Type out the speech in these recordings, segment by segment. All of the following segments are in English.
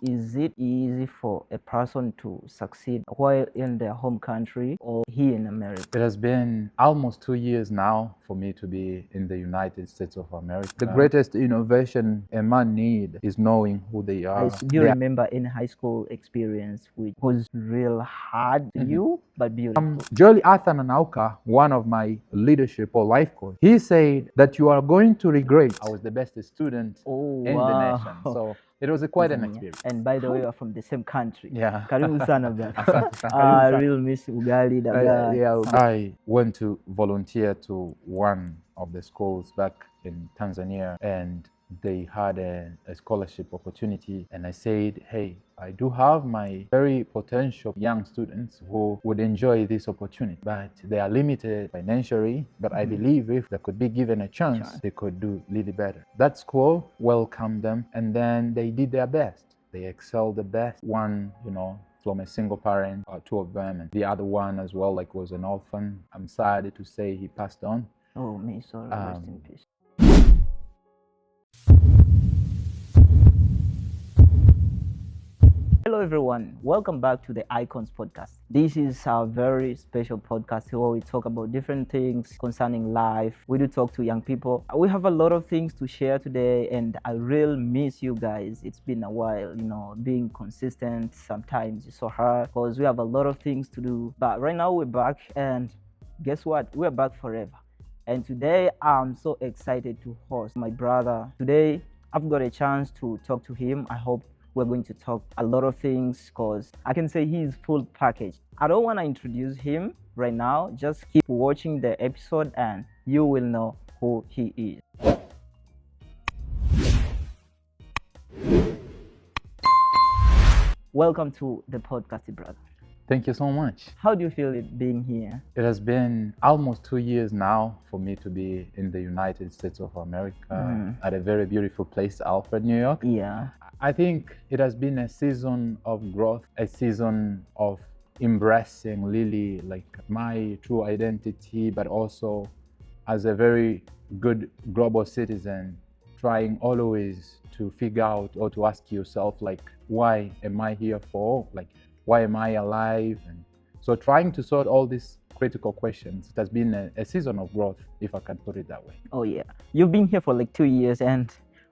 Is it easy for a person to succeed while in their home country or here in America? It has been almost 2 years now for me to be in the United States of America. The greatest innovation a man need is knowing who they are. Do you remember any high school experience which was real hard to you but beautiful? Jolie Athan Anauka, one of my leadership or life coach, he said that you are going to regret. I was the best student Oh, in the nation. wow. So it was quite an Tanzania. experience. And by the way, you're from the same country. Yeah. Karibu sana brother. Asante sana. I really miss ugali, dagaa. Yeah, I went to volunteer to one of the schools back in Tanzania, and they had a scholarship opportunity. And I said, hey, I do have my very potential young students who would enjoy this opportunity, but they are limited financially. But I believe if they could be given a chance, they could do really better. That school welcomed them, and then they did their best. They excelled the best. One, from a single parent, two of them, and the other one as well, was an orphan. I'm sad to say he passed on. Oh, me, sorry. Rest in peace. Hello everyone, welcome back to the Icons podcast. This is our very special podcast where we talk about different things concerning life. We do talk to young people. We have a lot of things to share today, and I really miss you guys. It's been a while, being consistent sometimes is so hard because we have a lot of things to do. But right now we're back, and guess what? We're back forever. And today I'm so excited to host my brother. Today I've got a chance to talk to him. I hope we're going to talk a lot of things because I can say he's full package. I don't want to introduce him right now. Just keep watching the episode and you will know who he is. Welcome to the podcast, brother. Thank you so much. How do you feel it being here? It has been almost 2 years now for me to be in the United States of America at a very beautiful place, Alfred, New York. Yeah. I think it has been a season of growth, a season of embracing really my true identity, but also as a very good global citizen, trying always to figure out or to ask yourself, why am I here for? Why am I alive? And so trying to sort all these critical questions, it has been a season of growth, if I can put it that way. Oh yeah. You've been here for 2 years, and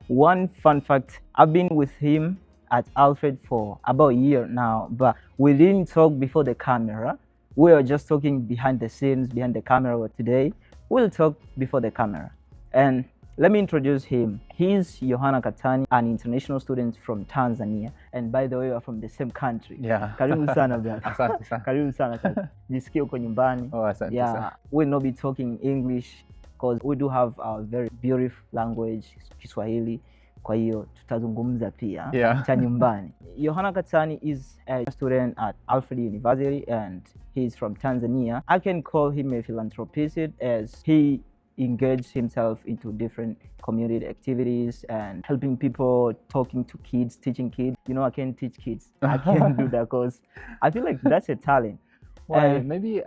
one fun fact, I've been with him at Alfred for about a year now, but we didn't talk before the camera. We were just talking behind the scenes, behind the camera. But today, we'll talk before the camera. And let me introduce him. He's Yohana Katani, an international student from Tanzania. And by the way, we're from the same country. Yeah. Karibu sana brother. Asante sana. Karibu sana kaka. Jisikie uko nyumbani. Oh, asante Yeah, sana. we'll not be talking English because we do have our very beautiful language, Kiswahili. Kwa hiyo tutazungumza pia cha nyumbani. Yohana Katani is a student at Alfred University and he's from Tanzania. I can call him a philanthropist as he engaged himself into different community activities and helping people, talking to kids, teaching kids. I can teach kids. I can't do that because I feel like that's a talent. Well, maybe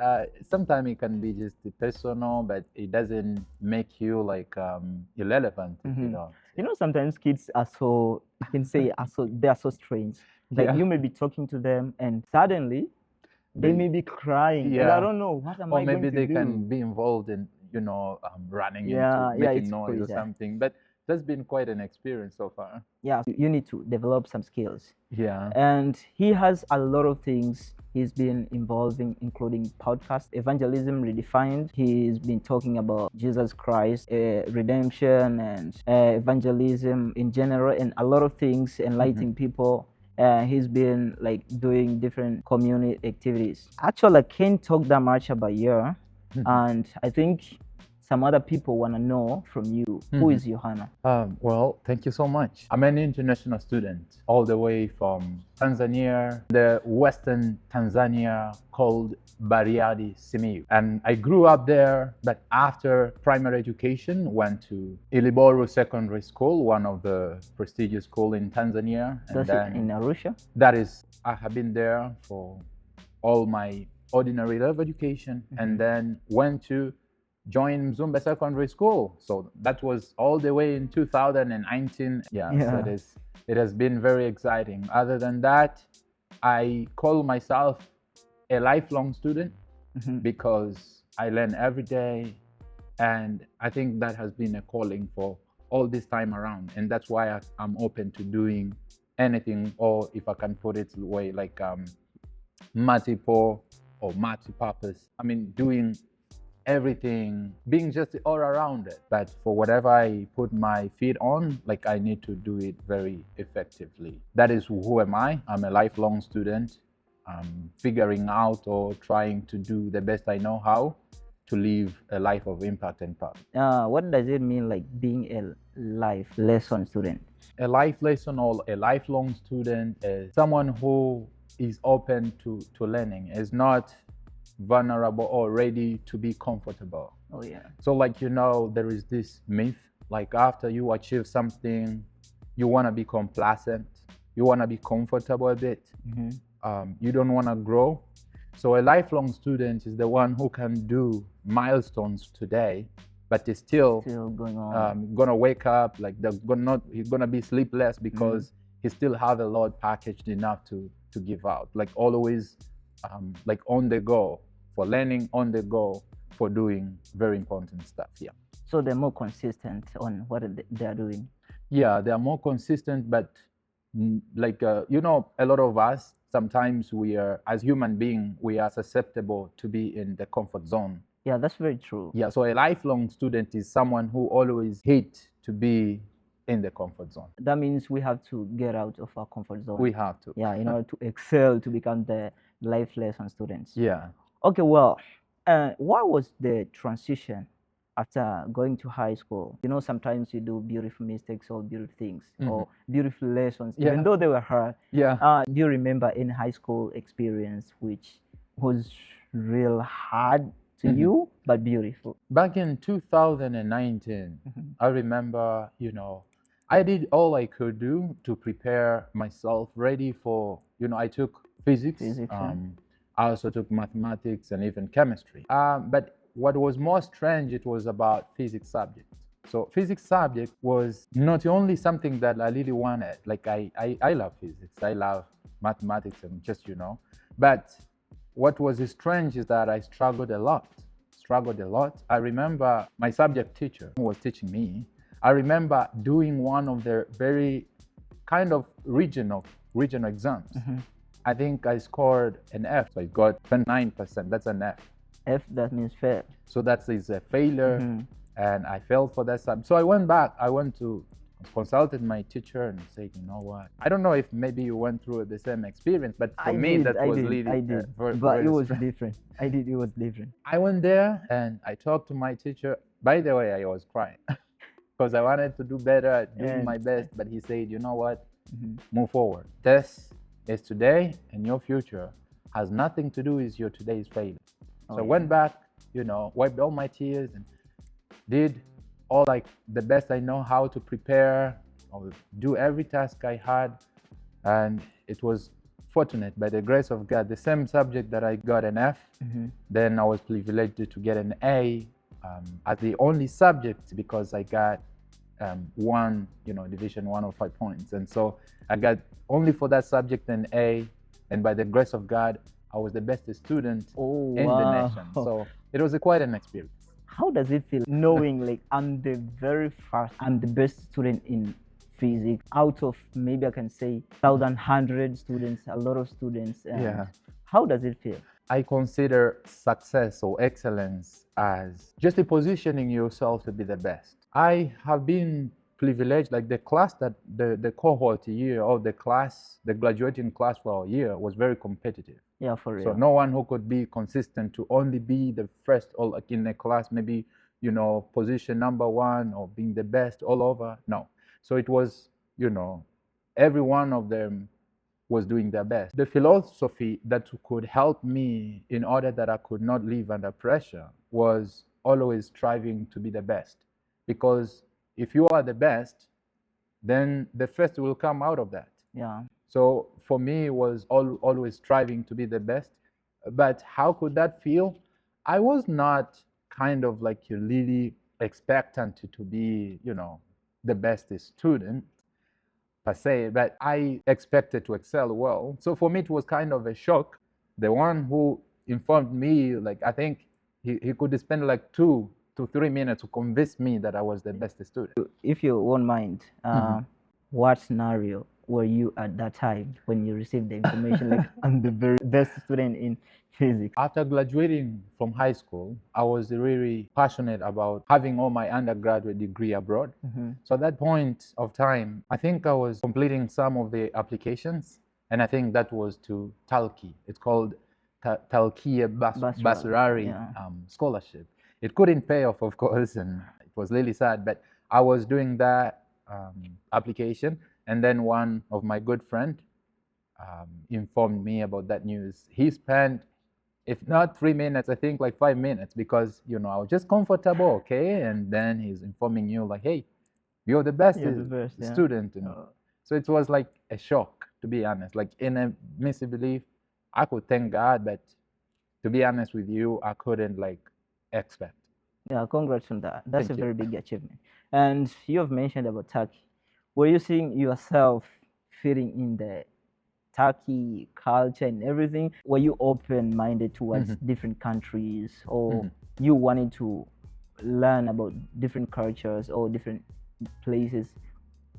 sometimes it can be just personal, but it doesn't make you irrelevant. Sometimes kids are so, I can say, they are so strange. You may be talking to them and suddenly they may be crying. Yeah. And I don't know, what am I going to do? Or maybe they can be involved in, running into making noise crazy. Or something. But that's been quite an experience so far. Yeah, you need to develop some skills. Yeah. And he has a lot of things he's been involving, including podcast, evangelism redefined. He's been talking about Jesus Christ, redemption, and evangelism in general, and a lot of things, enlightening people. He's been doing different community activities. Actually, I can't talk that much about you, and I think some other people want to know from you, who is Yohana? Well, thank you so much. I'm an international student all the way from Tanzania, the western Tanzania called Bariadi, Simiyu. And I grew up there, but after primary education, went to Iliboru Secondary School, one of the prestigious schools in Tanzania. And that's in Arusha? That is, I have been there for all my ordinary level education, and then went to joined Mzumbe Secondary School. So that was all the way in 2019. Yeah, so Yeah. it has been very exciting. Other than that, I call myself a lifelong student Mhm. because I learn every day, and I think that has been a calling for all this time around, and that's why I'm open to doing anything, or if I can put it way like multiple or multi-purpose. I mean, doing everything, being just all around it. But for whatever I put my feet on, like I need to do it very effectively. That is who am I. I'm a lifelong student. I'm figuring out or trying to do the best I know how to live a life of impact and power. What does it mean, like being a life lesson student? A life lesson or a lifelong student is someone who is open to learning, is not vulnerable or ready to be comfortable. Oh yeah. So, like, there is this myth like after you achieve something, you want to be complacent, you want to be comfortable a bit, you don't want to grow. So, a lifelong student is the one who can do milestones today, but is still going on. gonna wake up like he's gonna be sleepless because he still have a lot packaged enough to give out. Like always, like on the go for learning, on the go for doing very important stuff. Yeah. So they're more consistent on what they are doing. Yeah, they are more consistent, but like a lot of us sometimes we are, as human being, we are susceptible to be in the comfort zone. Yeah, that's very true. Yeah, so a lifelong student is someone who always hate to be in the comfort zone. That means we have to get out of our comfort zone. We have to. Yeah, in order to excel, to become the life lesson students. Yeah. Okay, well, what was the transition after going to high school? Sometimes you do beautiful mistakes or beautiful things or beautiful lessons, even though they were hard. Yeah. Do you remember any high school experience which was real hard to you but beautiful? Back in 2019, I remember, I did all I could do to prepare myself ready for, I took physics. I also took mathematics and even chemistry. But what was more strange, it was about physics subject. So physics subject was not only something that I really wanted. Like I love physics, I love mathematics and just, but what was strange is that I struggled a lot. I remember my subject teacher who was teaching me. I remember doing one of their very kind of regional exams. I think I scored an F. So I got 29%. That's an F. F, that means fail. So that is a failure, and I failed for that subject. So I went back. I went to consulted my teacher and said, you know what? I don't know if maybe you went through the same experience, but for me that was really I did. But it was different. It was different. I went there and I talked to my teacher. By the way, I was crying because I wanted to do better at doing my best. But he said, you know what? Move forward. Test is today, and your future has nothing to do with your today's failure. So I went back, wiped all my tears and did all like the best I know how to prepare or do every task I had. And it was fortunate by the grace of God, the same subject that I got an F, then I was privileged to get an A as the only subject because I got one, division 105 points. And so I got only for that subject an A, and by the grace of God, I was the best student in the nation. So it was quite an experience. How does it feel knowing like I'm the best student in physics out of maybe I can say 1,100 students, a lot of students? How does it feel? I consider success or excellence as just positioning yourself to be the best. I have been privileged, like the class that the cohort year or the graduating class for our year was very competitive. Yeah, for real. So no one who could be consistent to only be the first or like in the class, maybe, position number one or being the best all over. No. So it was, every one of them was doing their best. The philosophy that could help me in order that I could not live under pressure was always striving to be the best. Because if you are the best, then the first will come out of that. Yeah. So for me, it was always striving to be the best. But how could that feel? I was not kind of like you're really expectant to be, the best student per se, but I expected to excel well. So for me, it was kind of a shock. The one who informed me, like, I think he could spend like 2 to 3 minutes to convince me that I was the best student. If you won't mind, what scenario were you at that time when you received the information, like, I'm the very best student in physics? After graduating from high school, I was really passionate about having all my undergraduate degree abroad. So at that point of time, I think I was completing some of the applications, and I think that was to Talki. It's called Talkiye Basurari scholarship. It couldn't pay off, of course, and it was really sad, but I was doing that application, and then one of my good friend informed me about that news. He spent, if not 3 minutes, I think like 5 minutes, because I was just comfortable, okay, and then he's informing you like, hey, you're the best student. So it was like a shock, to be honest. Like, in a misbelief, I could thank God, but to be honest with you, I couldn't like expect. Yeah, congrats on that. That's a very big achievement. And you have mentioned about Turkey. Were you seeing yourself fitting in the Turkey culture and everything? Were you open-minded towards different countries, or you wanted to learn about different cultures or different places?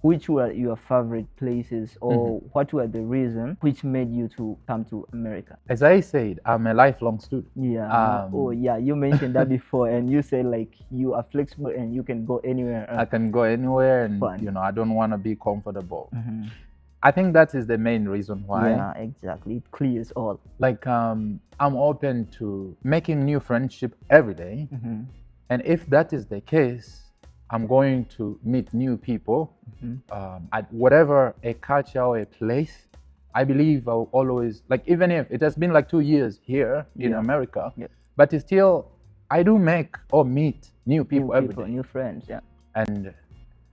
Which were your favorite places, or what were the reasons which made you to come to America? As I said, I'm a lifelong student. Yeah. You mentioned that before, and you said like you are flexible and you can go anywhere. I can go anywhere, and I don't want to be comfortable. I think that is the main reason why. Yeah, exactly. It clears all. Like, I'm open to making new friendship every day, and if that is the case, I'm going to meet new people at whatever a culture or a place. I believe I'll always, like, even if it has been like 2 years here in America, but still, I do make or meet new people every day. New friends, yeah. And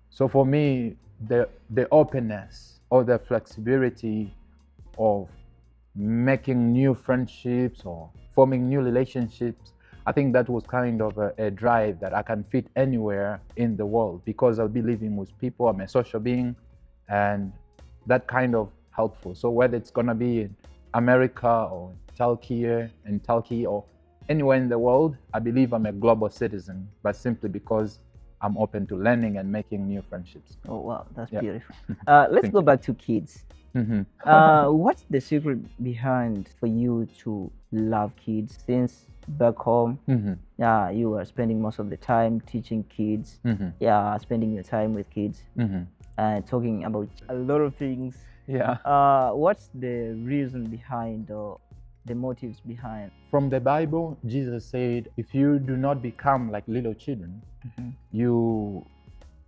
so for me, the openness or the flexibility of making new friendships or forming new relationships, I think that was kind of a drive that I can fit anywhere in the world, because I'll be living with people. I'm a social being, and that kind of helpful. So whether it's gonna be in America or Turkey or anywhere in the world, I believe I'm a global citizen, but simply because I'm open to learning and making new friendships. Oh wow, that's beautiful. Let's go back to kids. What's the secret behind for you to love kids? Since back home, you are spending most of the time teaching kids, spending your time with kids, talking about a lot of things. What's the reason behind, or the motives behind? From the Bible, Jesus said, if you do not become like little children, you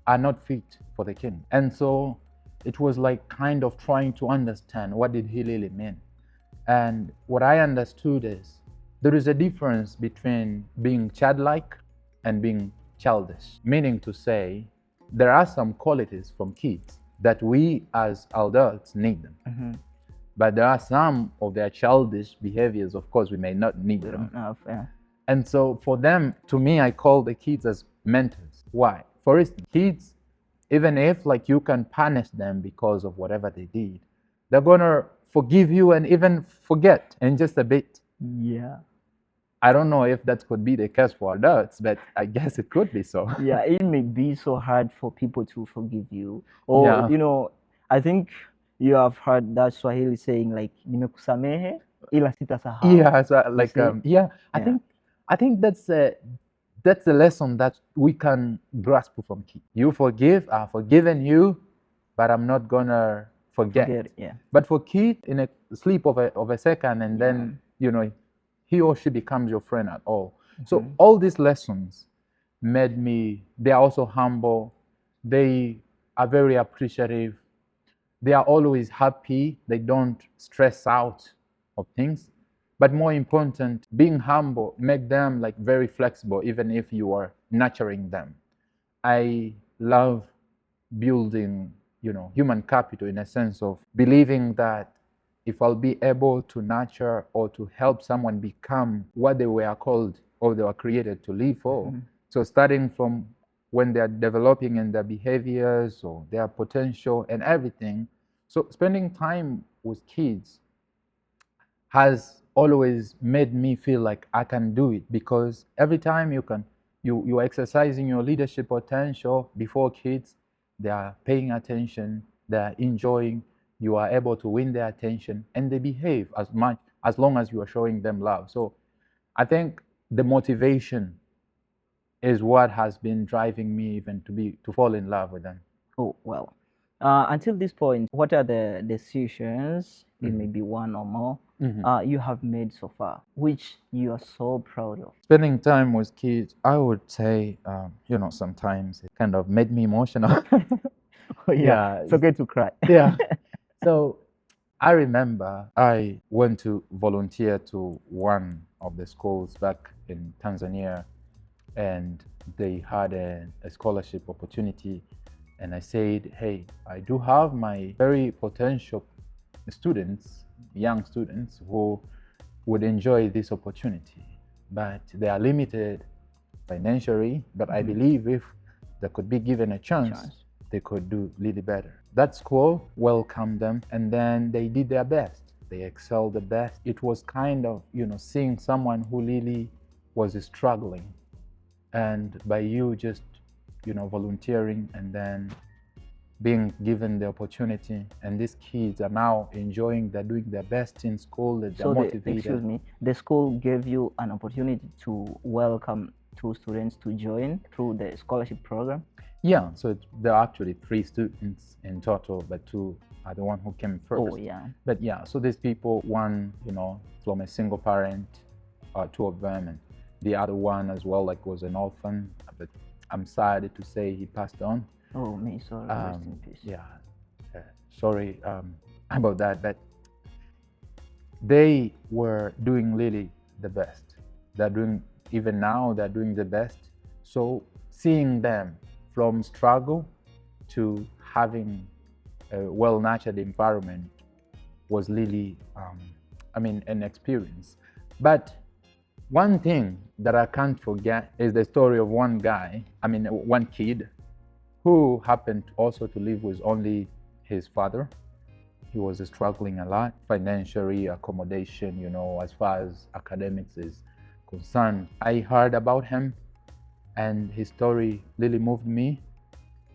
are not fit for the kingdom. And so it was like kind of trying to understand what did he really mean. And what I understood is there is a difference between being childlike and being childish, meaning to say there are some qualities from kids that we as adults need them. But there are some of their childish behaviors, of course, we may not need them. And so for them, to me, I call the kids as mentors. Why? For instance, kids, even if like you can punish them because of whatever they did, they're gonna forgive you and even forget in just a bit. I don't know if that could be the case for adults, but I guess it could be so. It may be so hard for people to forgive you. Or, I think you have heard that Swahili saying like, nimekusamehe ila sitasahau. Yeah, so like, I think that's a lesson that we can grasp from kids. You forgive, I've forgiven you, but I'm not gonna forget. But for kids, in a sleep of a second, and then, he or she becomes your friend at all. So all these lessons made me, they are also humble. They are very appreciative. They are always happy. They don't stress out of things. But more important, being humble, make them like very flexible, even if you are nurturing them. I love building, human capital, in a sense of believing that if I'll be able to nurture or to help someone become what they were called or they were created to live for. Mhm. So starting from when they're developing in their behaviors or their potential and everything. So spending time with kids has always made me feel like I can do it, because every time you're exercising your leadership potential before kids, they are paying attention, they are enjoying, you are able to win their attention, and they behave as much as long as you are showing them love. So I think the motivation is what has been driving me even to fall in love with them. Oh, well. Until this point, what are the decisions, it may Mhm. be one or more, Mhm. you have made so far, which you are so proud of? Spending time with kids, I would say, sometimes it kind of made me emotional. Oh, yeah, Yeah, it's okay to cry. yeah. So I remember I went to volunteer to one of the schools back in Tanzania, and they had a scholarship opportunity. And I said, hey, I do have my very potential students, young students, who would enjoy this opportunity, but they are limited financially. But I Mhm. believe if they could be given a chance, Chance. they could do really better. That school welcomed them, and then they did their best. They excelled the best. It was kind of, seeing someone who really was struggling, and by you just, volunteering and then being given the opportunity, and these kids are now enjoying, they're doing their best in school, that they're So motivated. the school gave you an opportunity to welcome two students to join through the scholarship program. Yeah, so there are actually 3 students in total, but 2 are the one who came first. Oh, yeah. But yeah, so these people, one, from a single parent, 2 of them, and the other one as well, like, was an orphan, but I'm sad to say he passed on. Oh, me, sorry. Rest in peace. Yeah, sorry about that, but they were doing really the best. They're doing, even now, they're doing the best. So seeing them from struggle to having a well-nurtured environment was really, an experience. But one thing that I can't forget is the story of one kid who happened also to live with only his father. He was struggling a lot financially, accommodation, as far as academics is concerned. I heard about him, and his story really moved me,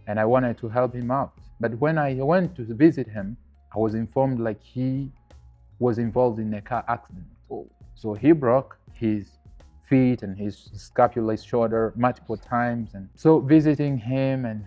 and I wanted to help him out. But when I went to visit him, I was informed like he was involved in a car accident. So he broke his feet and his scapula, shoulder, multiple times. And so visiting him and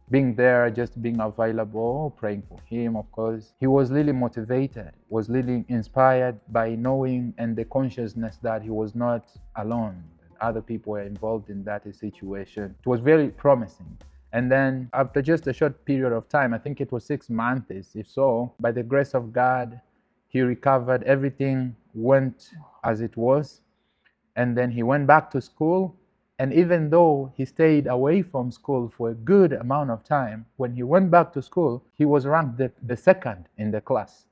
being there, just being available, praying for him, of course, he was really motivated, was really inspired by knowing and the consciousness that he was not alone. Other people were involved in that situation. It was very promising. And then after just a short period of time, I think it was 6 months, if so, by the grace of God, he recovered. Everything went as it was. And then he went back to school. And even though he stayed away from school for a good amount of time, when he went back to school, he was ranked the second in the class.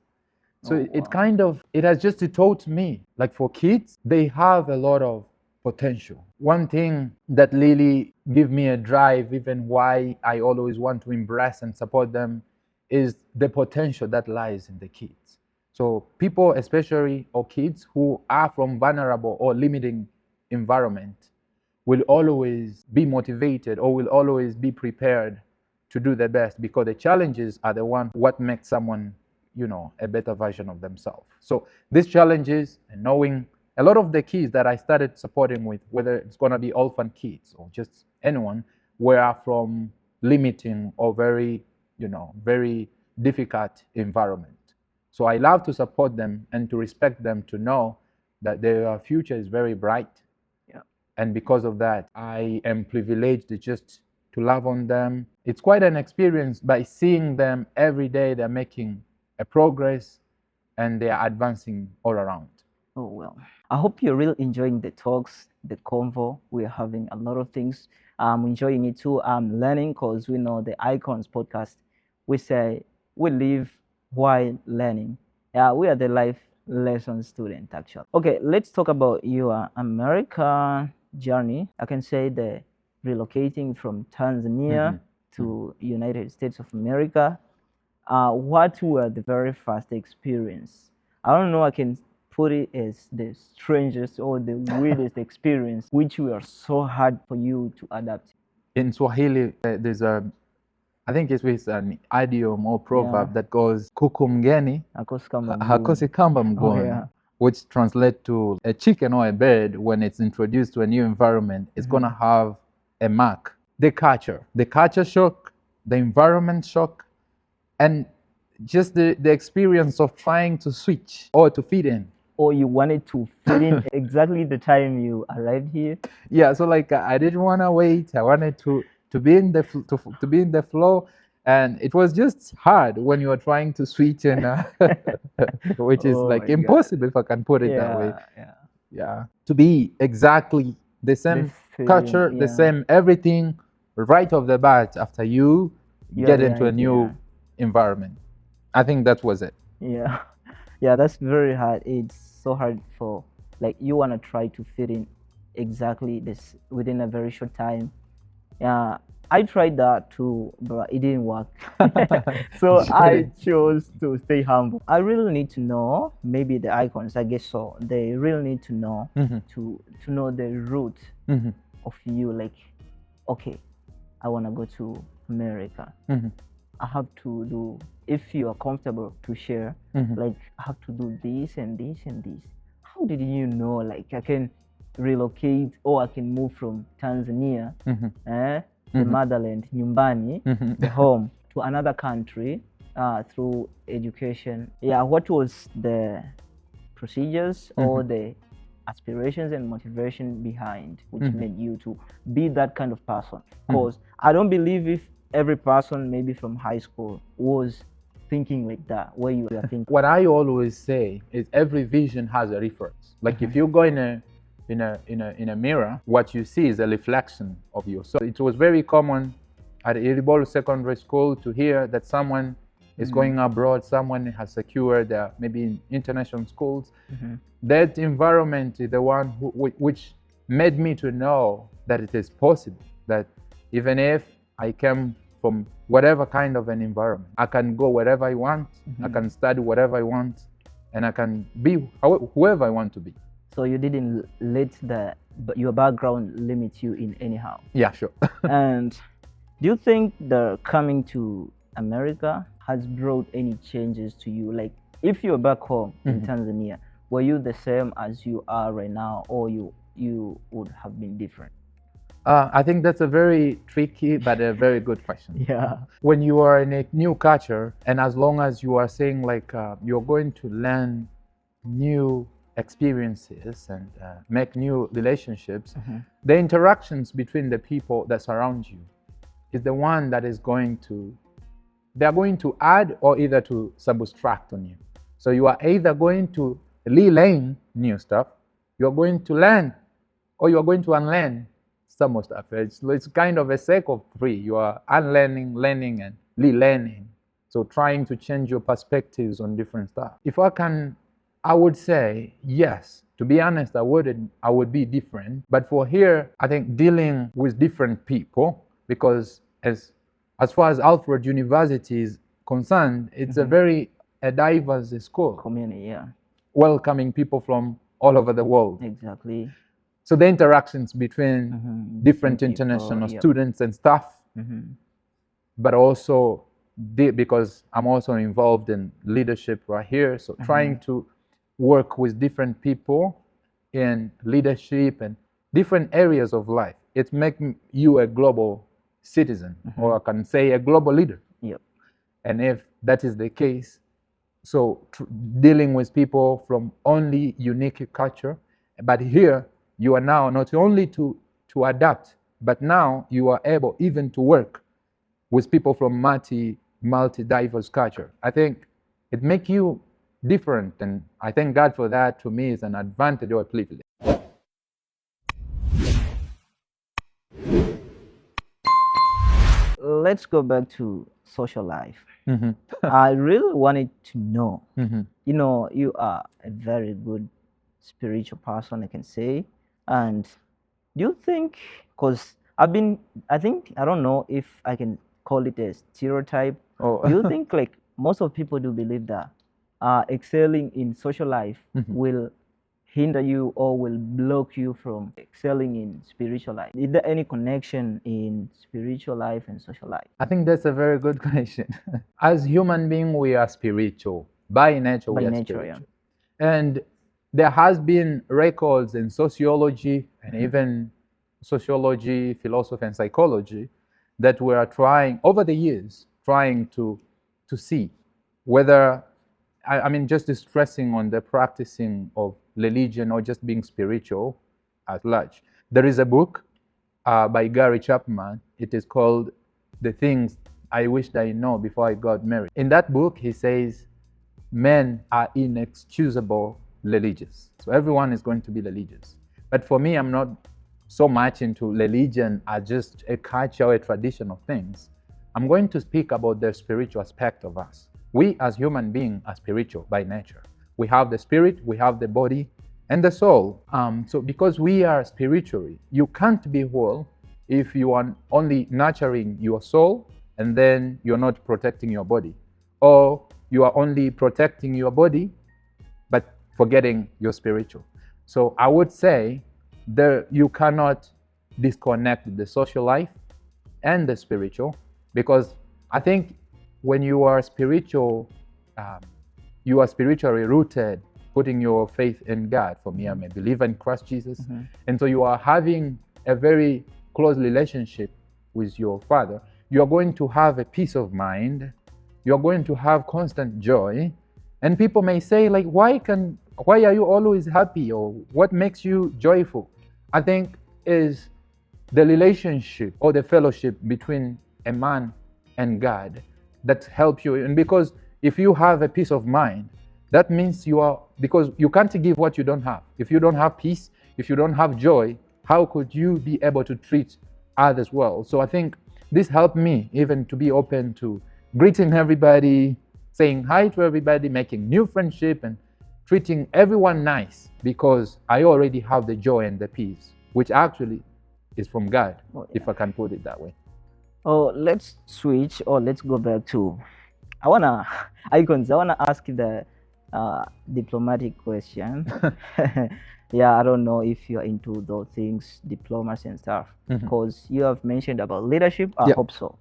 So Oh, it wow. kind of, it has just taught me, like, for kids, they have a lot of potential. One thing that really give me a drive, even why I always want to embrace and support them, is the potential that lies in the kids. So people, especially, or kids who are from vulnerable or limiting environment, will always be motivated or will always be prepared to do their best, because the challenges are the one what makes someone, a better version of themselves. So these challenges, and knowing a lot of the kids that I started supporting with, whether it's going to be orphan kids or just anyone, were from limiting or very difficult environment. So I love to support them and to respect them, to know that their future is very bright. Yeah. And because of that, I am privileged just to love on them. It's quite an experience by seeing them every day. They're making a progress and they are advancing all around. Oh, well. I hope you're really enjoying the talks, the convo. We're having a lot of things. I'm enjoying it too. I'm learning, because we know the Icons podcast, we say we live while learning. Yeah, we are the life lesson student actually. Okay, let's talk about your American journey. I can say the relocating from Tanzania to United States of America. What were the very first experience? I don't know, I can put it as the strangest or the weirdest experience which were so hard for you to adapt. In Swahili, there's I think it's with an idiom or proverb that goes kuku mgeni Hakosi kama mguu. hakosi kamba Oh, mgoni, yeah. which translates to a chicken or a bird when it's introduced to a new environment, it's going to have a mark. The culture shock, the environment shock, and just the experience of trying to switch or to fit in. Or you wanted to fit in exactly the time you arrived here. Yeah, so like I didn't want to wait. I wanted to be in the to be in the flow, and it was just hard when you are trying to switch and which is Oh like my God. impossible if I can put it that way. Yeah. Yeah, to be exactly the same same, culture, the yeah. same everything right off the bat after you get into a right, new environment. I think that was it. Yeah. Yeah, that's very hard. It's so hard for, like, you want to try to fit in exactly this within a very short time. Yeah, I tried that too, but it didn't work. So I chose to stay humble. I really need to know, maybe the icons, I guess so. They really need to know to know the root of you. Like, okay, I want to go to America. I have to do, if you are comfortable to share, like, I have to do this and this and this. How did you know, like, I can relocate or I can move from Tanzania, the motherland, nyumbani, the home, to another country through education? Yeah, what was the procedures or the aspirations and motivation behind which made you to be that kind of person? Because I don't believe if every person maybe from high school was thinking like that, where you are thinking. What I always say is every vision has a reference. Like if you go in a mirror, what you see is a reflection of yourself. It was very common at Iribolo Secondary School to hear that someone is going abroad, someone has secured maybe in international schools. That environment is the one which made me to know that it is possible, that even if I came from whatever kind of an environment, I can go wherever I want, I can study whatever I want, and I can be whoever I want to be. So you didn't let your background limit you in anyhow? Yeah, sure. And do you think the coming to America has brought any changes to you? Like, if you're back home in Tanzania, were you the same as you are right now, or you would have been different? I think that's a very tricky but a very good question. Yeah. When you are in a new culture, and as long as you are saying like you're going to learn new experiences and make new relationships, the interactions between the people that surround you is the one that is going to, they're going to add or either to subtract on you. So you are either going to relearn new stuff, you're going to learn, or you're going to unlearn some of stuff. It's kind of a cycle of three. You are unlearning, learning, and relearning. So trying to change your perspectives on different stuff. If I would say yes. To be honest, I would be different. But for here, I think dealing with different people, because as far as Alfred University is concerned, it's a very diverse school. Community, yeah. Welcoming people from all over the world. Exactly. So the interactions between different international students and staff, but also because I'm also involved in leadership right here, so trying to work with different people in leadership and different areas of life, it makes you a global citizen, or I can say a global leader. Yep. And if that is the case, so dealing with people from only unique culture, but here you are now not only to adapt, but now you are able even to work with people from multi-diverse culture. I think it makes you different, and I thank God for that. To me, is an advantage or a privilege. Let's go back to social life. Mm-hmm. I really wanted to know, Mm-hmm. you are a very good spiritual person, I can say. And do you think, because I don't know if I can call it a stereotype. Oh. Do you think like most of people do believe that excelling in social life Mhm. will hinder you or will block you from excelling in spiritual life? Is there any connection in spiritual life and social life? I think that's a very good question. As human beings, we are spiritual. By nature, we By are nature, yeah. spiritual. And there has been records in sociology and even sociology, philosophy, and psychology that we are trying over the years, trying to see whether I mean just stressing on the practicing of religion or just being spiritual at large. There is a book by Gary Chapman. It is called The Things I Wished I Know Before I Got Married. In that book, he says men are inexcusable religious. So everyone is going to be religious. But for me, I'm not so much into religion as just a culture or a tradition of things. I'm going to speak about the spiritual aspect of us. We as human beings are spiritual by nature. We have the spirit, we have the body, and the soul. So because we are spiritually, you can't be whole if you are only nurturing your soul and then you're not protecting your body. Or you are only protecting your body but forgetting your spiritual. So I would say there you cannot disconnect the social life and the spiritual, because I think when you are spiritual, um, you are spiritually rooted, putting your faith in God. For me, I'm a believer in Christ Jesus. Mm-hmm. And so you are having a very close relationship with your Father. You're going to have a peace of mind. You're going to have constant joy. And people may say, like, why are you always happy? Or what makes you joyful? I think is the relationship or the fellowship between a man and God that help you. And because if you have a peace of mind, that means because you can't give what you don't have. If you don't have peace, if you don't have joy, how could you be able to treat others well? So I think this helped me even to be open to greeting everybody, saying hi to everybody, making new friendship, and treating everyone nice, because I already have the joy and the peace, which actually is from God, if I can put it that way. Oh, let's switch or let's go back to I wanna icons. I wanna ask you the diplomatic question. Yeah, I don't know if you're into those things, diplomacy and stuff, because you have mentioned about leadership. I hope so.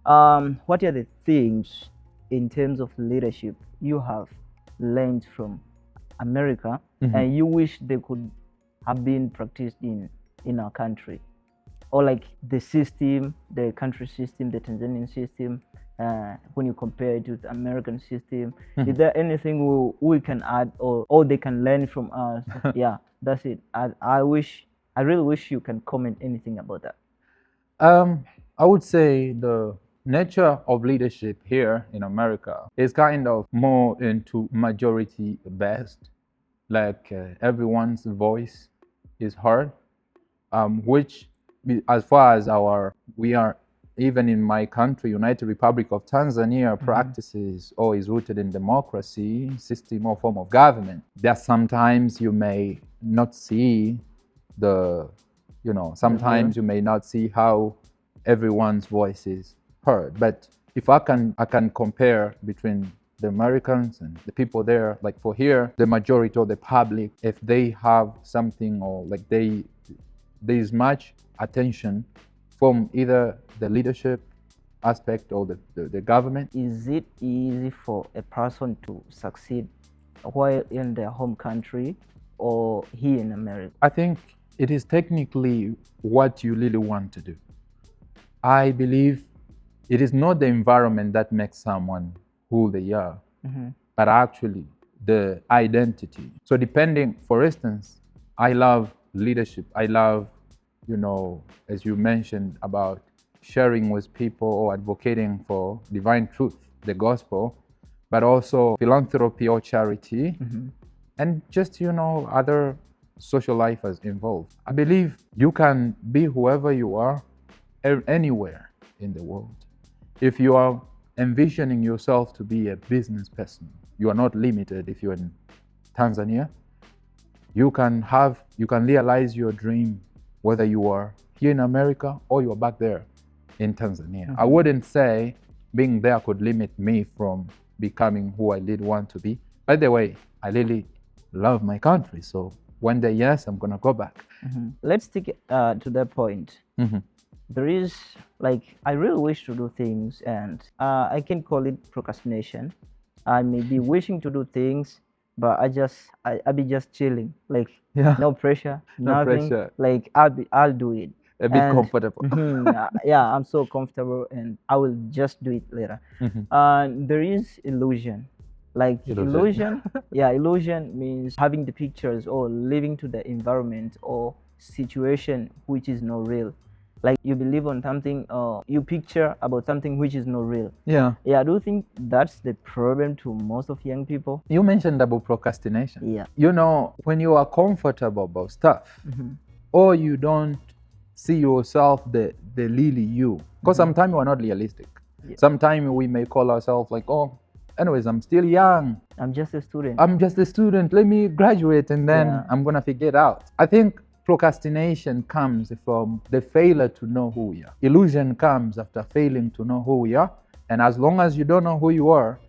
What are the things in terms of leadership you have learned from America and you wish they could have been practiced in our country? Or like the system, the country system, the Tanzanian system, when you compare it with the American system, is there anything we can add or they can learn from us? Yeah, that's it. I really wish you can comment anything about that. I would say the nature of leadership here in America is kind of more into majority based, like everyone's voice is heard, which as far as we are, even in my country, United Republic of Tanzania, practices or is rooted in democracy system or form of government. There sometimes you may not see sometimes you may not see how everyone's voice is heard. But if I can compare between the Americans and the people there, like for here, the majority of the public, if they have something or like there is much attention from either the leadership aspect or the government. Is it easy for a person to succeed while in their home country or here in America? I think it is technically what you really want to do. I believe it is not the environment that makes someone who they are, but actually the identity. So depending, for instance, I love leadership. I love, as you mentioned about sharing with people or advocating for divine truth, the gospel, but also philanthropy or charity, and just, other social life is involved. I believe you can be whoever you are anywhere in the world. If you are envisioning yourself to be a business person. You are not limited. If you're in Tanzania, you can realize your dream whether you are here in America or you are back there in Tanzania. I wouldn't say being there could limit me from becoming who I did want to be. By the way, I really love my country, so one day, yes, I'm gonna go back. Let's take it to that point. There is, like, I really wish to do things, and I can call it procrastination. I may be wishing to do things, but I be just chilling, like, no pressure, No nothing. pressure. Like, I'll do it. A bit comfortable. Yeah, I'm so comfortable, and I will just do it later. There is illusion. Like illusion, yeah, illusion means having the pictures or living to the environment or situation which is not real. Like you believe on something or you picture about something which is not real. Yeah. I do think that's the problem to most of young people. You mentioned about procrastination. Yeah. You know, when you are comfortable about stuff, or you don't see yourself the really you, because sometimes we are not realistic. Sometimes we may call ourselves like, oh, anyways, I'm still young. I'm just a student. Let me graduate and then I'm gonna figure it out. I think procrastination comes from the failure to know who we are. Illusion comes after failing to know who we are. And as long as you don't know who you are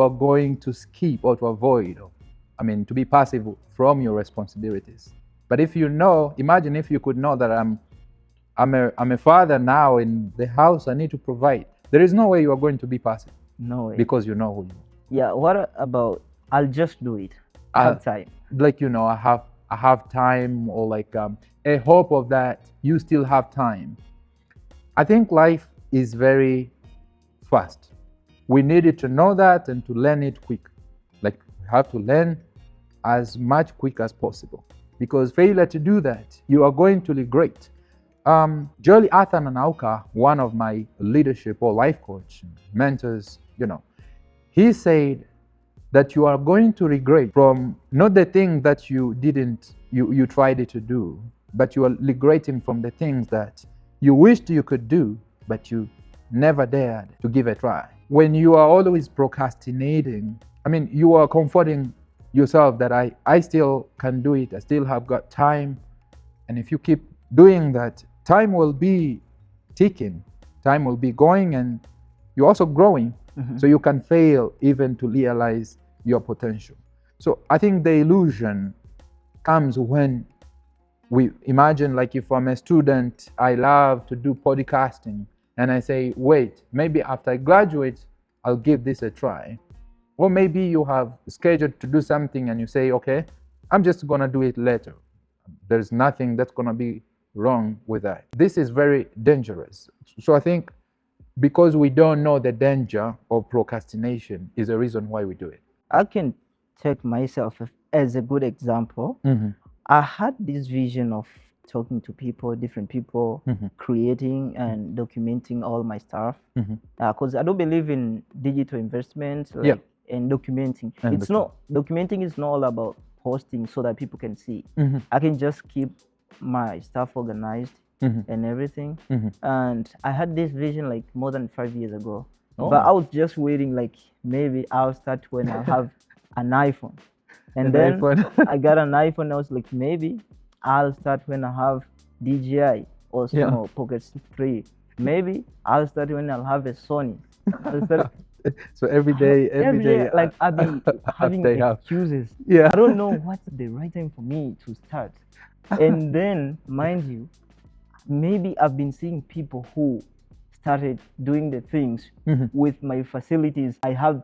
going to skip or to avoid, to be passive from your responsibilities. But if you know, imagine if you could know that I'm a father now in the house, I need to provide. There is no way you are going to be passive. No way. Because you know who you are. Yeah, what about I'll just do it? I have time. Like, I have time, or like a hope of that you still have time. I think life is very fast. We needed to know that and to learn it quick. Like we have to learn as much quick as possible, because failure to do that, you are going to regret. Jolie Arthur Nanauka, one of my leadership or life coach mentors, he said that you are going to regret from not the thing that you tried to do, but you are regretting from the things that you wished you could do, but you never dared to give a try. When you are always procrastinating, you are comforting yourself that I still can do it, I still have got time. And if you keep doing that, time will be ticking, time will be going, and you're also growing. So you can fail even to realize your potential. So I think the illusion comes when we imagine, like if I'm a student, I love to do podcasting, and I say, wait, maybe after I graduate, I'll give this a try. Or maybe you have scheduled to do something and you say, okay, I'm just gonna do it later. There's nothing that's gonna be wrong with that. This is very dangerous. So I think because we don't know the danger of procrastination is a reason why we do it. I can take myself as a good example. I had this vision of talking to people, different people, creating and documenting all my stuff. Because I don't believe in digital investment and documenting. Documenting is not all about posting so that people can see. I can just keep my stuff organized and everything. And I had this vision like more than 5 years ago. But I was just waiting, like maybe I'll start when I have an iPhone. And then I got an iPhone. I was like, maybe I'll start when I have DJI or small Pocket 3. Maybe I'll start when I'll have a Sony. So every day, like I'll be having excuses. I don't know what's the right time for me to start. And then, mind you, maybe I've been seeing people who started doing the things with my facilities I have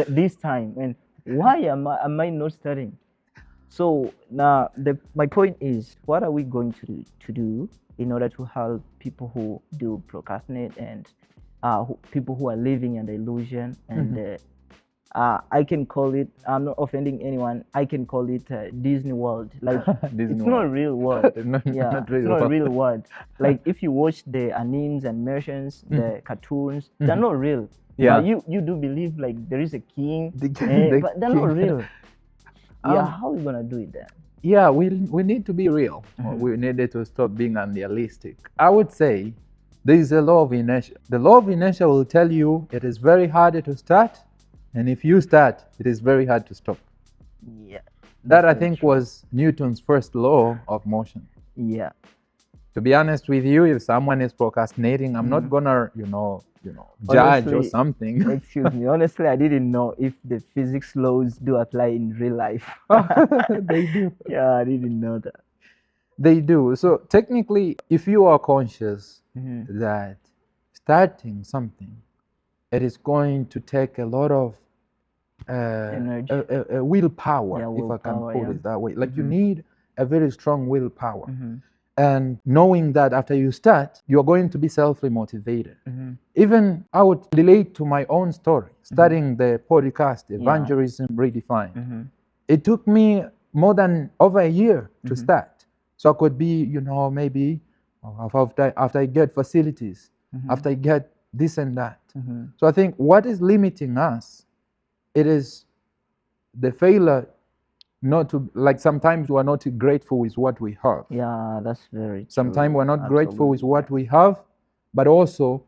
this time, and why am I not starting? So now my point is, what are we going to do in order to help people who do procrastinate and people who are living in the illusion? And I can call it, I'm not offending anyone, I can call it Disney World. Like it's not a real world. It's not a real world. Like if you watch the animes and animations, the cartoons, they're not real. You do believe like there is a king, but they're not real. How are we gonna do it then? We need to be real. We needed to stop being unrealistic. I would say There is a law of inertia. The law of inertia will tell you it is very hard to start, and if you start, it is very hard to stop. Yeah. That I think was Newton's first law of motion. Yeah. To be honest with you, if someone is procrastinating, I'm not gonna, judge or Honestly, something. excuse me. Honestly, I didn't know if the physics laws do apply in real life. They do. Yeah, I didn't know that. They do. So technically, if you are conscious Mm-hmm. that starting something, it is going to take a lot of Energy. willpower, Yeah, if I can willpower, put yeah. it that way. Like you need a very strong willpower. Mm-hmm. And knowing that after you start, you're going to be selfly motivated. Mm-hmm. Even I would relate to my own story, starting the podcast, Evangelism Redefined. Mm-hmm. It took me more than over a year to start. So I could be, maybe after I get facilities, after I get this and that. So I think what is limiting us, it is the failure not to, like sometimes we're not grateful with what we have. Yeah, that's very true. Sometimes we're not grateful with Absolutely. what we have, but also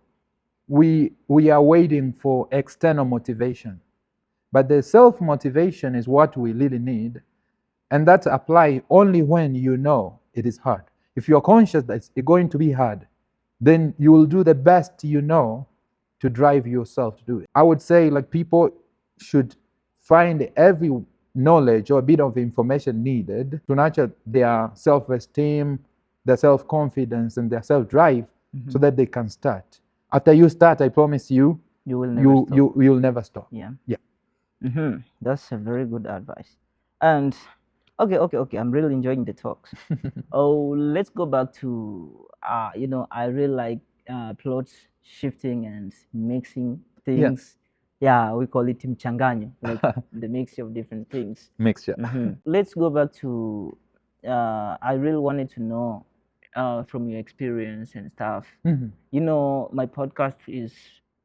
we are waiting for external motivation. But the self-motivation is what we really need. And that's apply only when you know it is hard. If you're conscious that it's going to be hard, then you will do the best you know to drive yourself to do it. I would say like people should find every knowledge or a bit of information needed to nurture their self-esteem, their self-confidence, and their self-drive so that they can start. After you start, I promise you, You will never stop. you'll never stop. Yeah. Yeah. That's a very good advice. And okay. I'm really enjoying the talks. Oh, let's go back to I really like plots shifting and mixing things. Yeah, we call it mchanganyo, like the mixture of different things. Mixture. Let's go back to I really wanted to know from your experience and stuff. My podcast is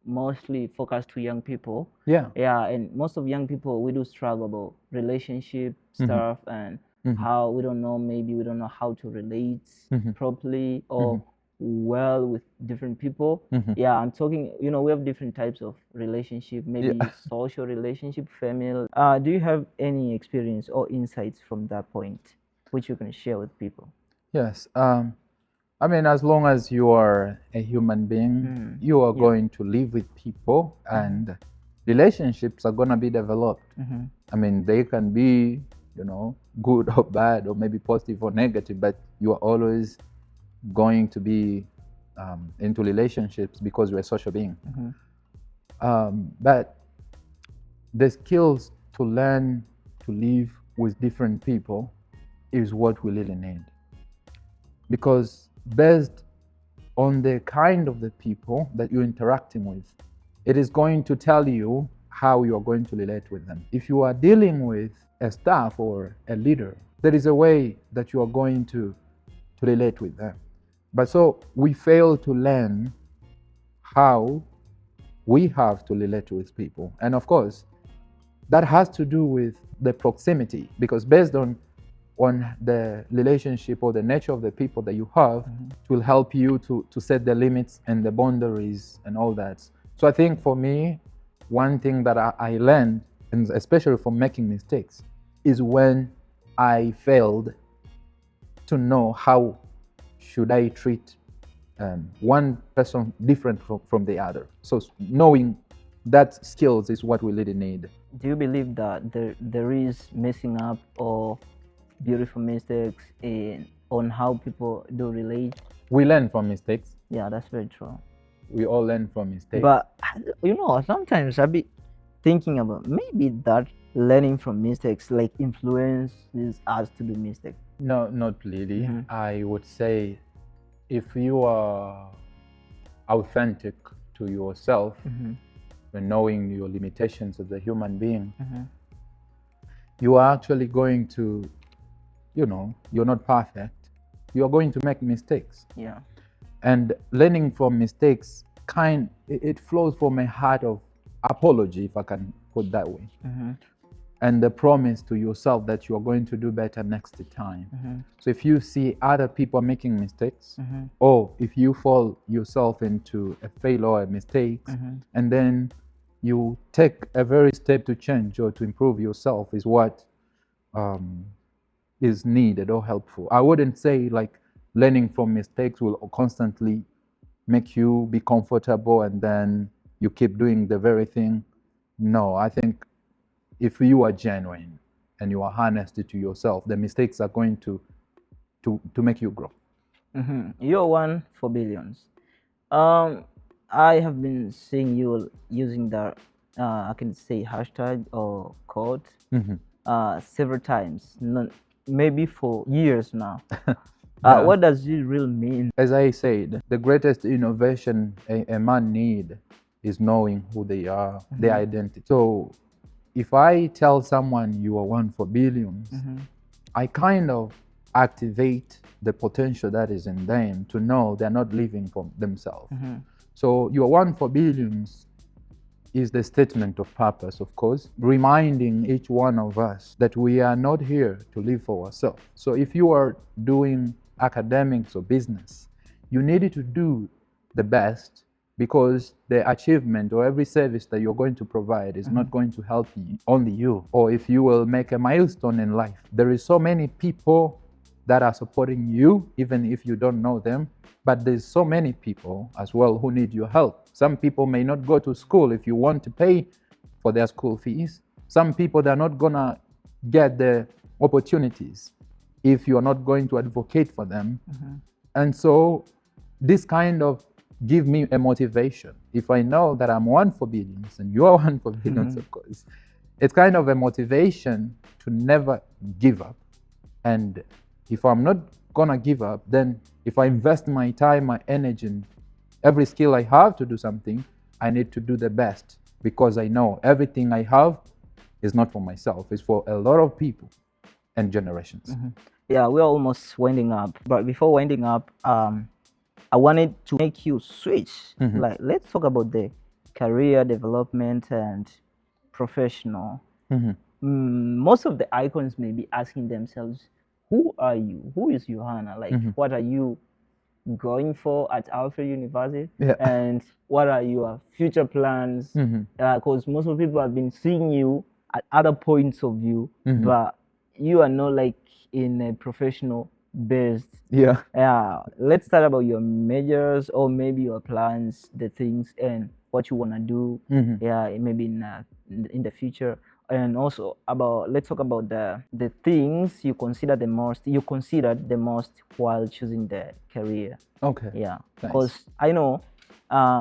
mostly focused to young people. Yeah. And most of young people, we do struggle about relationship stuff and how we don't know how to relate properly or well with different people. Yeah, I'm talking, we have different types of relationship, maybe social relationship, family. Do you have any experience or insights from that point which you can share with people? Yes. I mean, as long as you are a human being, you are going to live with people and relationships are going to be developed. I mean, they can be, good or bad or maybe positive or negative, but you are always going to be into relationships because you're a social being. But the skills to learn to live with different people is what we really need. Because based on the kind of the people that you're interacting with, it is going to tell you how you are going to relate with them. If you are dealing with a staff or a leader, there is a way that you are going to relate with them. But so we fail to learn how we have to relate with people. And of course, that has to do with the proximity, because based on the relationship or the nature of the people that you have, it will help you to set the limits and the boundaries and all that. So I think for me, one thing that I learned, and especially from making mistakes, is when I failed to know how should I treat one person different from the other. So knowing that skills is what we really need. Do you believe that there is messing up or beautiful mistakes on how people do relate? We learn from mistakes. Yeah, that's very true. We all learn from mistakes. But sometimes I be thinking about maybe that learning from mistakes like influences us to do mistakes. No, not really. I would say if you are authentic to yourself and knowing your limitations as a human being, you are actually going to, you're not perfect. You're going to make mistakes. Yeah. And learning from mistakes it flows from a heart of apology, if I can put that way. and the promise to yourself that you are going to do better next time. Mm-hmm. So if you see other people making mistakes, Mm-hmm. or if you fall yourself into a failure or a mistake, Mm-hmm. and then you take a very step to change or to improve yourself, is what is needed or helpful. I wouldn't say like learning from mistakes will constantly make you be comfortable and then you keep doing the very thing. No, I think if you are genuine and you are honest to yourself, the mistakes are going to make you grow. Mm-hmm. You're one for billions. Um, I have been seeing you using the I can say hashtag or code several times, maybe for years now. Yeah. What does it really mean? As I said, the greatest innovation a man need is knowing who they are, their identity. So if I tell someone you are one for billions, I kind of activate the potential that is in them to know they're not living for themselves. So you are one for billions is the statement of purpose, of course, reminding each one of us that we are not here to live for ourselves. So if you are doing academics or business, you need to do the best, because the achievement or every service that you're going to provide is not going to help you, only you. Or if you will make a milestone in life, there is so many people that are supporting you, even if you don't know them. But there's so many people as well who need your help. Some people may not go to school if you want to pay for their school fees. Some people, they're not gonna get the opportunities if you're not going to advocate for them. And so this kind of give me a motivation. If I know that I'm one for billions and you're one for billions, of course, it's kind of a motivation to never give up. And if I'm not gonna give up, then if I invest my time, my energy, and every skill I have to do something, I need to do the best, because I know everything I have is not for myself, it's for a lot of people and generations. Yeah, we're almost winding up. But before winding up, I wanted to make you switch. Like, let's talk about the career development and professional. Most of the icons may be asking themselves, who are you? Who is Yohana? Like, what are you going for at Alfred University? Yeah. And what are your future plans? Because most of the people have been seeing you at other points of view, but you are not like in a professional based. Yeah. Let's start about your majors, or maybe your plans, the things, and what you want to do. Maybe in the future. And also about, let's talk about the things you considered the most while choosing the career. Okay. Yeah, Nice. because I know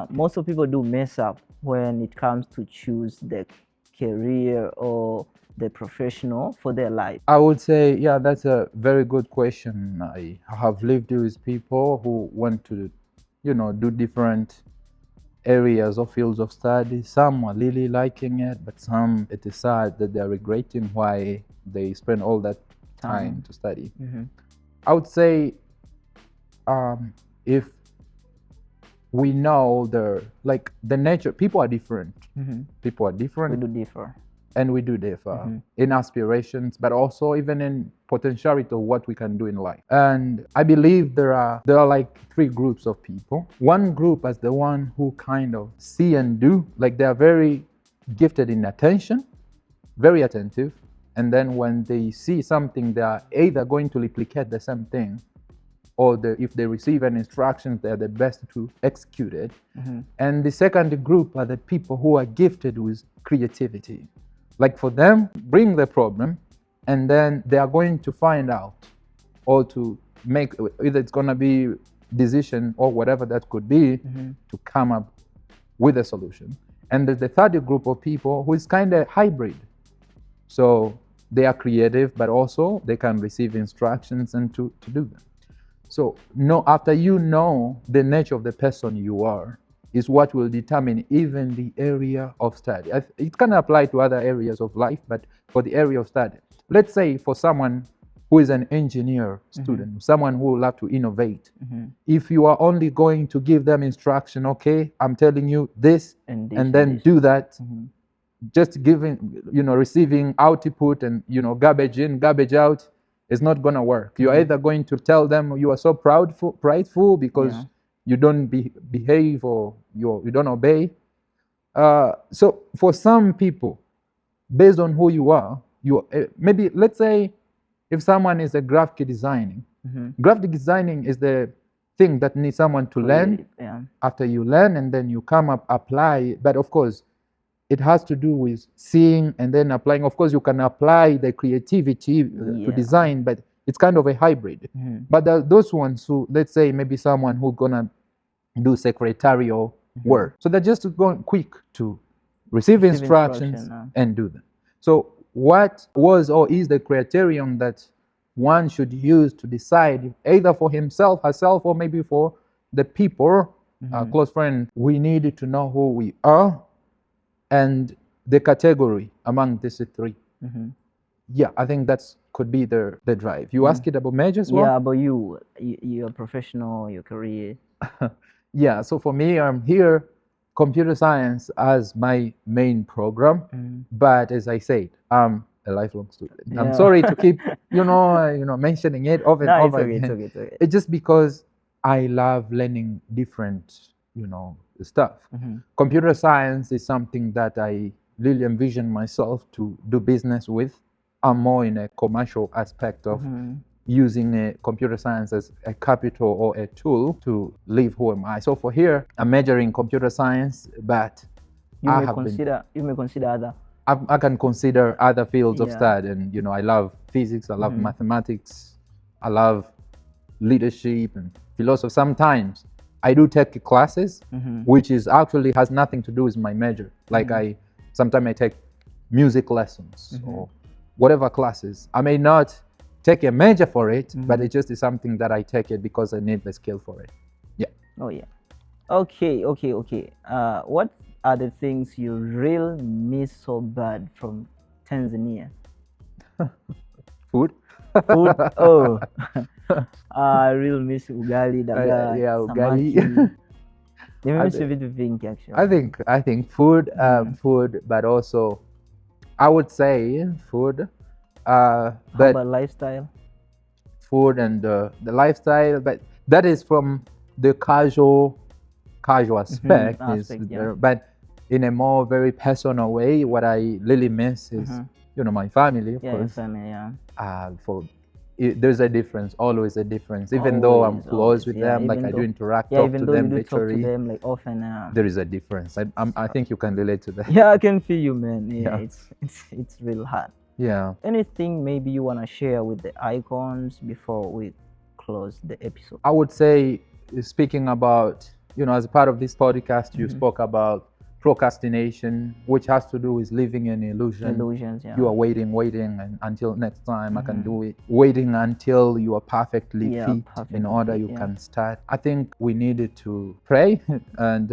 most of people do mess up when it comes to choose the career or the professional for their life. I would say, yeah, that's a very good question. I have lived with people who want to, do different areas or fields of study. Some are really liking it, but some, it is sad that they're regretting why they spend all that time to study. I would say, if we know the nature, people are different. People are different. We do differ. And we do differ in aspirations, but also even in potentiality of what we can do in life. And I believe there are like three groups of people. One group is the one who kind of see and do, like they are very gifted in attention, very attentive. And then when they see something, they are either going to replicate the same thing, or if they receive an instruction, they're the best to execute it. And the second group are the people who are gifted with creativity. Like for them, bring the problem, and then they are going to find out, or to make, either it's going to be decision or whatever that could be, to come up with a solution. And there's the third group of people who is kind of hybrid. So they are creative, but also they can receive instructions and to do them. So after you know the nature of the person you are, is what will determine even the area of study. It can apply to other areas of life, but for the area of study, let's say for someone who is an engineer student, someone who will have to innovate, if you are only going to give them instruction, okay, I'm telling you this, and then do that, just giving, receiving output and, garbage in, garbage out is not going to work. You're either going to tell them you are so prideful because Yeah. you don't behave or you don't obey. So for some people, based on who you are, maybe, let's say, if someone is a graphic designing, graphic designing is the thing that needs someone to learn. Yeah. After you learn, and then you come up, apply. But of course, it has to do with seeing and then applying. Of course, you can apply the creativity to design, but it's kind of a hybrid. But those ones who, let's say, maybe someone who's gonna do secretarial work, so they're just going quick to receive instructions and do them. So what was or is the criterion that one should use to decide, either for himself, herself, or maybe for the people, close friend? We need to know who we are and the category among these three. Yeah, I think that could be the drive. You asked it about majors as well? Yeah, about your professional, your career. Yeah, so for me, I'm here, computer science as my main program. But as I said, I'm a lifelong student. Yeah. I'm sorry to keep, mentioning it over and over again. It's okay. It's just because I love learning different, stuff. Computer science is something that I really envision myself to do business with. I'm more in a commercial aspect of using computer science as a capital or a tool to live who am I. So for here, I'm majoring computer science, but you may consider other. I can consider other fields of study, and I love physics, I love mathematics, I love leadership and philosophy. Sometimes I do take classes, which is actually has nothing to do with my major. Like sometimes I take music lessons or whatever classes. I may not take a major for it, but it just is something that I take it because I need the skill for it. Yeah. Oh yeah. Okay. What are the things you really miss so bad from Tanzania? Food. Food. Oh. I really miss ugali, dagaa, yeah, ugali. Nimemiss vitu vingi actually. I think food, food, but also I would say food. How but about lifestyle? Food and the lifestyle, but that is from the casual aspect. But in a more very personal way, what I really miss is my family, of course. Family, There's a difference, always a difference. Even though I'm close with them, like I do interact, talk to them virtually, like often. There is a difference. I think you can relate to that. Yeah, I can feel you, man. Yeah. It's real hard. Yeah. Anything maybe you want to share with the icons before we close the episode? I would say, speaking about, as a part of this podcast, you spoke about procrastination, which has to do with living in illusions. Yeah. You are waiting and until next time I can do it. Waiting until you are perfectly fit in order you can start. I think we needed to pray and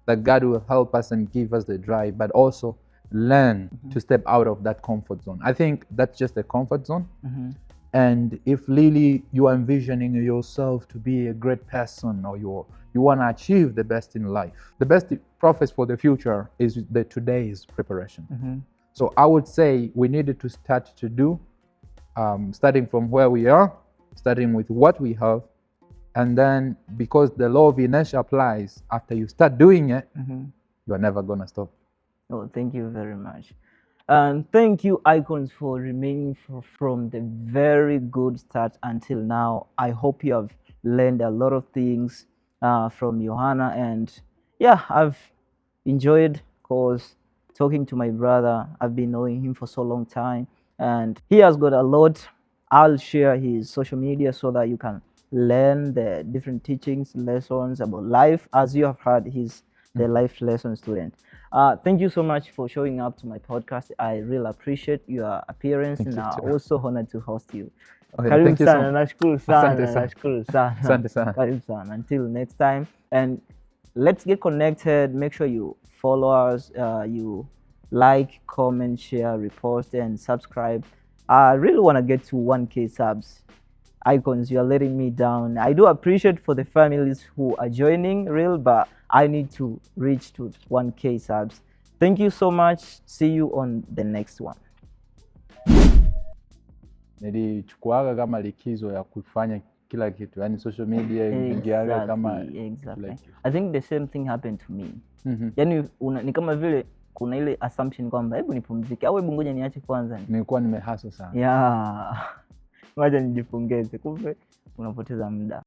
that God will help us and give us the drive, but also learn to step out of that comfort zone. I think that's just a comfort zone. And if really you are envisioning yourself to be a great person, or you want to achieve the best in life, the best prophecy for the future is the today's preparation. So I would say we needed to start to do, starting from where we are, starting with what we have, and then because the law of inertia applies, after you start doing it, you are never going to stop. Oh, thank you very much. And thank you, Icons, for remaining from the very good start until now. I hope you have learned a lot of things from Yohana. And yeah, I've enjoyed, because talking to my brother, I've been knowing him for so long time. And he has got a lot. I'll share his social media so that you can learn the different teachings, lessons about life. As you have heard, he's the life lesson student. Thank you so much for showing up to my podcast. I really appreciate your appearance, and I'm also honored to host you. Karibu sana, nashukuru sana. Until next time, and let's get connected. Make sure you follow us, you like, comment, share, repost, and subscribe. I really want to get to 1K subs. Icons, you are letting me down. I do appreciate for the families who are joining, but I need to reach to 1K subs. Thank you so much. See you on the next one. Nilichukuaga kama likizo ya kufanya kila kitu, yani social media ingiaga kama exactly. I think the same thing happened to me. Yani ni kama vile kuna ile assumption kwamba hebu nipumzike au hebu ngoja niache kwanza. Nilikuwa nimehasa sana. Yeah. Wacha nijipongeze, kumbe unapoteza muda.